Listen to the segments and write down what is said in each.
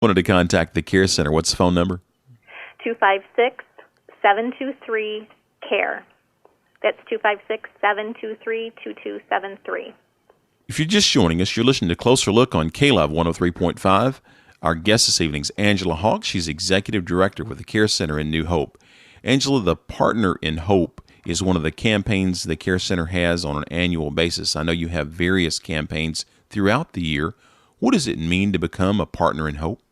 Wanted to contact the Care Center. What's the phone number? 256-723-CARE. That's 256-723-2273. If you're just joining us, you're listening to Closer Look on KLOVE 103.5. Our guest this evening is Angela Hawke. She's Executive Director with the Care Center in New Hope. Angela, the Partner in Hope is one of the campaigns the Care Center has on an annual basis. I know you have various campaigns throughout the year. What does it mean to become a Partner in Hope?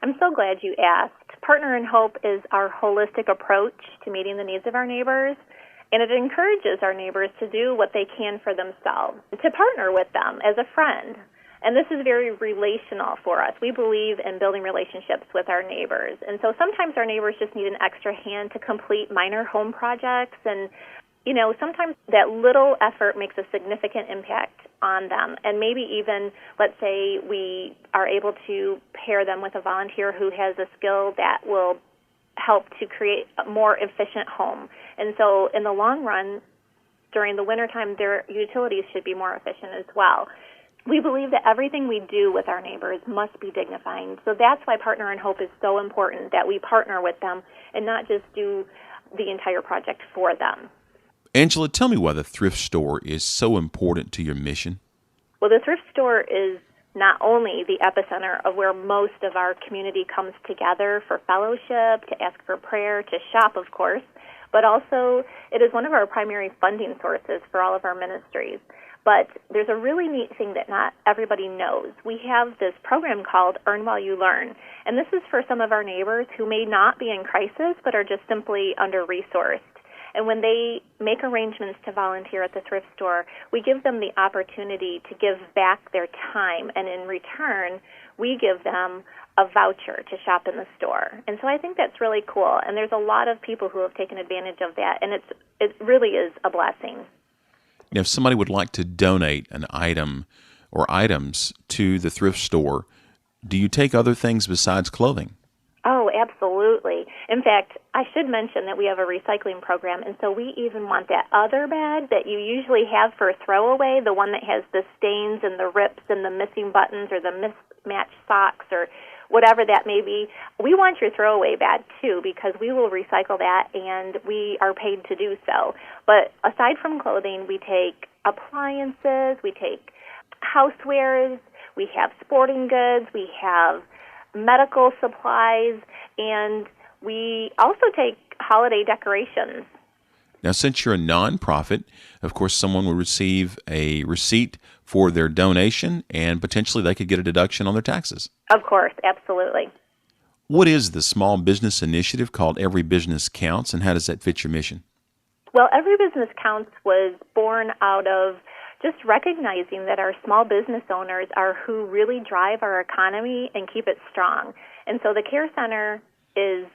I'm so glad you asked. Partner in Hope is our holistic approach to meeting the needs of our neighbors, and it encourages our neighbors to do what they can for themselves, to partner with them as a friend. And this is very relational for us. We believe in building relationships with our neighbors. And so sometimes our neighbors just need an extra hand to complete minor home projects. And, sometimes that little effort makes a significant impact on them. And maybe even, let's say, we are able to pair them with a volunteer who has a skill that will help to create a more efficient home. And so in the long run, during the wintertime, their utilities should be more efficient as well. We believe that everything we do with our neighbors must be dignifying. So that's why Partner in Hope is so important, that we partner with them and not just do the entire project for them. Angela, tell me why the thrift store is so important to your mission. Well, the thrift store is not only the epicenter of where most of our community comes together for fellowship, to ask for prayer, to shop, of course, but also it is one of our primary funding sources for all of our ministries. But there's a really neat thing that not everybody knows. We have this program called Earn While You Learn, and this is for some of our neighbors who may not be in crisis but are just simply under-resourced. And when they make arrangements to volunteer at the thrift store, we give them the opportunity to give back their time, and in return, we give them a voucher to shop in the store. And so I think that's really cool, and there's a lot of people who have taken advantage of that, and it really is a blessing. Now, if somebody would like to donate an item or items to the thrift store, do you take other things besides clothing? Oh, absolutely. In fact, I should mention that we have a recycling program, and so we even want that other bag that you usually have for a throwaway, the one that has the stains and the rips and the missing buttons or the mismatched socks or whatever that may be. We want your throwaway bag, too, because we will recycle that, and we are paid to do so. But aside from clothing, we take appliances, we take housewares, we have sporting goods, we have medical supplies, and we also take holiday decorations. Now, since you're a nonprofit, of course, someone will receive a receipt for their donation, and potentially they could get a deduction on their taxes. Of course, absolutely. What is the small business initiative called Every Business Counts, and how does that fit your mission? Well, Every Business Counts was born out of just recognizing that our small business owners are who really drive our economy and keep it strong. And so the Care Center is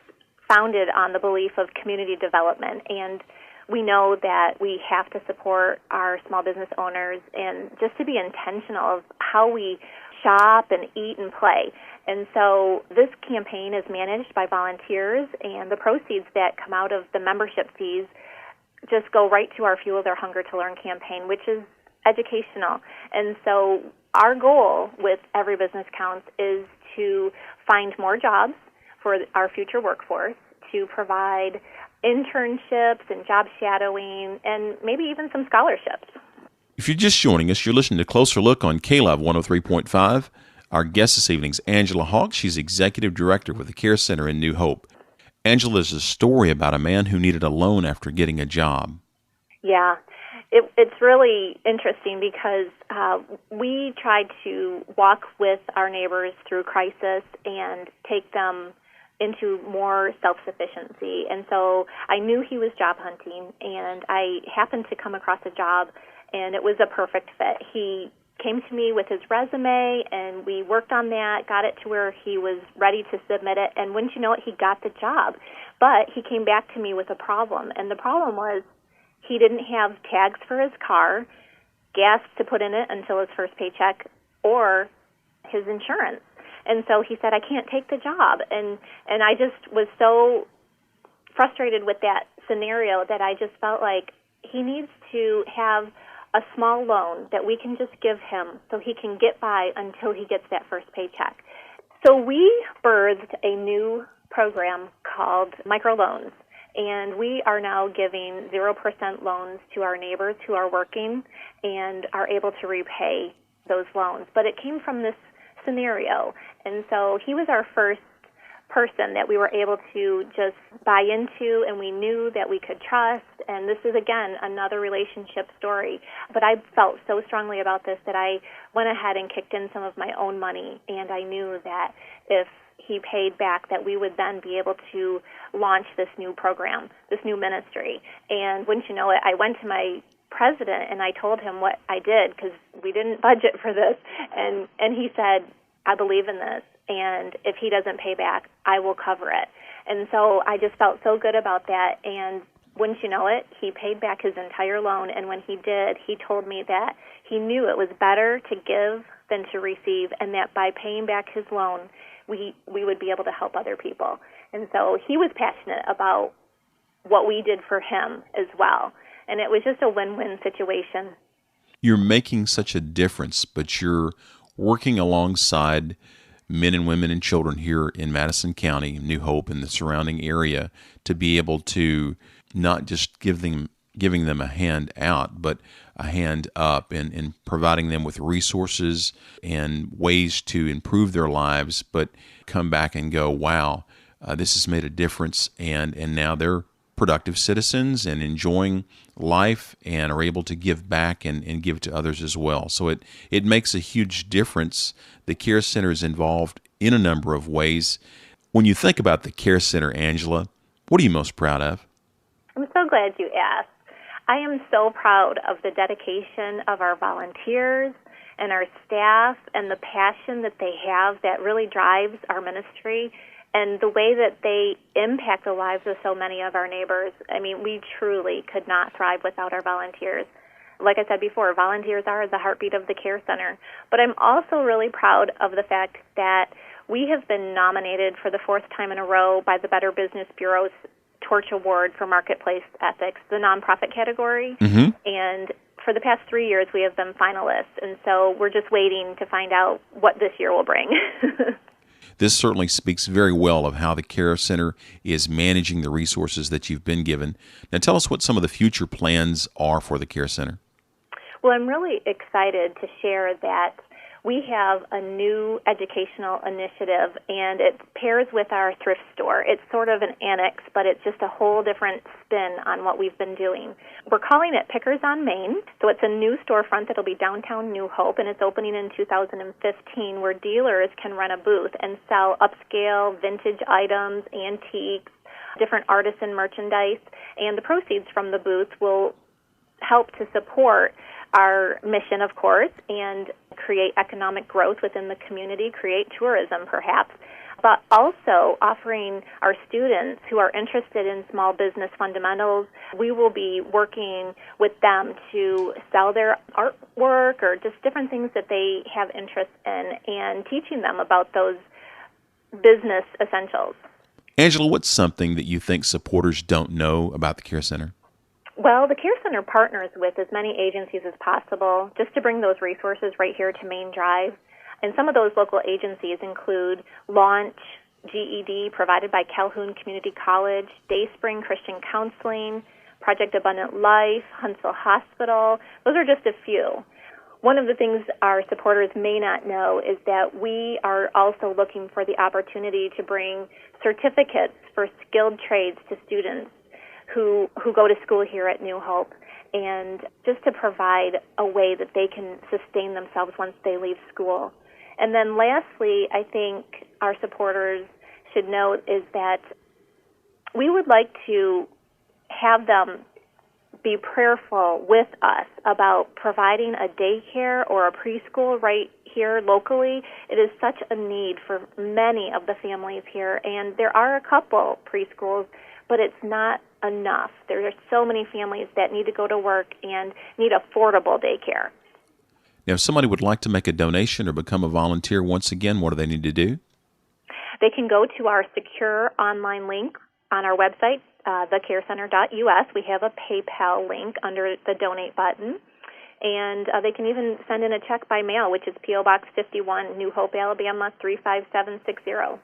founded on the belief of community development, and we know that we have to support our small business owners and just to be intentional of how we shop and eat and play. And so this campaign is managed by volunteers, and the proceeds that come out of the membership fees just go right to our Fuel Their Hunger to Learn campaign, which is educational. And so our goal with Every Business Counts is to find more jobs for our future workforce, to provide internships and job shadowing, and maybe even some scholarships. If you're just joining us, you're listening to Closer Look on KLOVE 103.5. Our guest this evening is Angela Hawke. She's Executive Director with the Care Center in New Hope. Angela, is a story about a man who needed a loan after getting a job. Yeah. It's really interesting because we try to walk with our neighbors through crisis and take them into more self-sufficiency. And so I knew he was job hunting, and I happened to come across a job, and it was a perfect fit. He came to me with his resume, and we worked on that, got it to where he was ready to submit it, and wouldn't you know it, he got the job. But he came back to me with a problem, and the problem was he didn't have tags for his car, gas to put in it until his first paycheck, or his insurance. And so he said, I can't take the job. And I just was so frustrated with that scenario that I just felt like he needs to have a small loan that we can just give him so he can get by until he gets that first paycheck. So we birthed a new program called microloans, and we are now giving 0% loans to our neighbors who are working and are able to repay those loans. But it came from this scenario, and so he was our first person that we were able to just buy into, and we knew that we could trust. And this is, again, another relationship story. But I felt so strongly about this that I went ahead and kicked in some of my own money, and I knew that if he paid back, that we would then be able to launch this new program, this new ministry. And wouldn't you know it, I went to my president and I told him what I did, because we didn't budget for this. And he said, I believe in this, and if he doesn't pay back, I will cover it. And so I just felt so good about that. And wouldn't you know it, he paid back his entire loan. And when he did, he told me that he knew it was better to give than to receive, and that by paying back his loan, we would be able to help other people. And so he was passionate about what we did for him as well. And it was just a win-win situation. You're making such a difference, but you're working alongside men and women and children here in Madison County, New Hope, and the surrounding area, to be able to not just giving them a hand out, but a hand up, and providing them with resources and ways to improve their lives, but come back and go, wow, this has made a difference, and now they're productive citizens and enjoying life and are able to give back and give to others as well. So it makes a huge difference. The Care Center is involved in a number of ways. When you think about the Care Center, Angela, what are you most proud of? I'm so glad you asked. I am so proud of the dedication of our volunteers and our staff and the passion that they have that really drives our ministry, and the way that they impact the lives of so many of our neighbors. I mean, we truly could not thrive without our volunteers. Like I said before, volunteers are the heartbeat of the Care Center. But I'm also really proud of the fact that we have been nominated for the fourth time in a row by the Better Business Bureau's Torch Award for Marketplace Ethics, the nonprofit category. Mm-hmm. And for the past 3 years, we have been finalists. And so we're just waiting to find out what this year will bring. This certainly speaks very well of how the Care Center is managing the resources that you've been given. Now tell us what some of the future plans are for the Care Center. Well, I'm really excited to share that we have a new educational initiative, and it pairs with our thrift store. It's sort of an annex, but it's just a whole different spin on what we've been doing. We're calling it Pickers on Main. So it's a new storefront that'll be downtown New Hope, and it's opening in 2015, where dealers can rent a booth and sell upscale vintage items, antiques, different artisan merchandise, and the proceeds from the booth will help to support our mission, of course, and create economic growth within the community, create tourism perhaps, but also offering our students who are interested in small business fundamentals. We will be working with them to sell their artwork or just different things that they have interest in, and teaching them about those business essentials. Angela, what's something that you think supporters don't know about the Care Center? Well, the Care Center partners with as many agencies as possible just to bring those resources right here to Main Drive. And some of those local agencies include Launch, GED, provided by Calhoun Community College, Dayspring Christian Counseling, Project Abundant Life, Huntsville Hospital. Those are just a few. One of the things our supporters may not know is that we are also looking for the opportunity to bring certificates for skilled trades to students who go to school here at New Hope, and just to provide a way that they can sustain themselves once they leave school. And then lastly, I think our supporters should know is that we would like to have them be prayerful with us about providing a daycare or a preschool right here locally. It is such a need for many of the families here, and there are a couple preschools, but it's not enough. There are so many families that need to go to work and need affordable daycare. Now, if somebody would like to make a donation or become a volunteer, once again, what do they need to do? They can go to our secure online link on our website, thecarecenter.us. We have a PayPal link under the donate button. And they can even send in a check by mail, which is P.O. Box 51, New Hope, Alabama, 35760.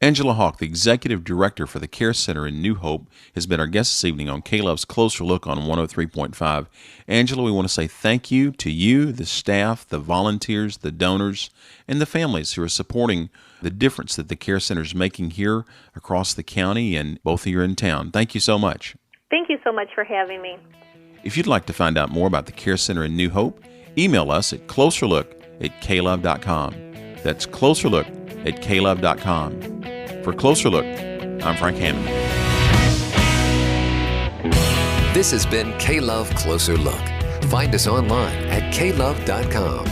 Angela Hawke, the Executive Director for the Care Center in New Hope, has been our guest this evening on KLOVE's Closer Look on 103.5. Angela, we want to say thank you to you, the staff, the volunteers, the donors, and the families who are supporting the difference that the Care Center is making here across the county and both here in town. Thank you so much. Thank you so much for having me. If you'd like to find out more about the Care Center in New Hope, email us at closerlook@klove.com. That's closerlook@klove.com. For Closer Look, I'm Frank Hammond. This has been KLOVE Closer Look. Find us online at klove.com.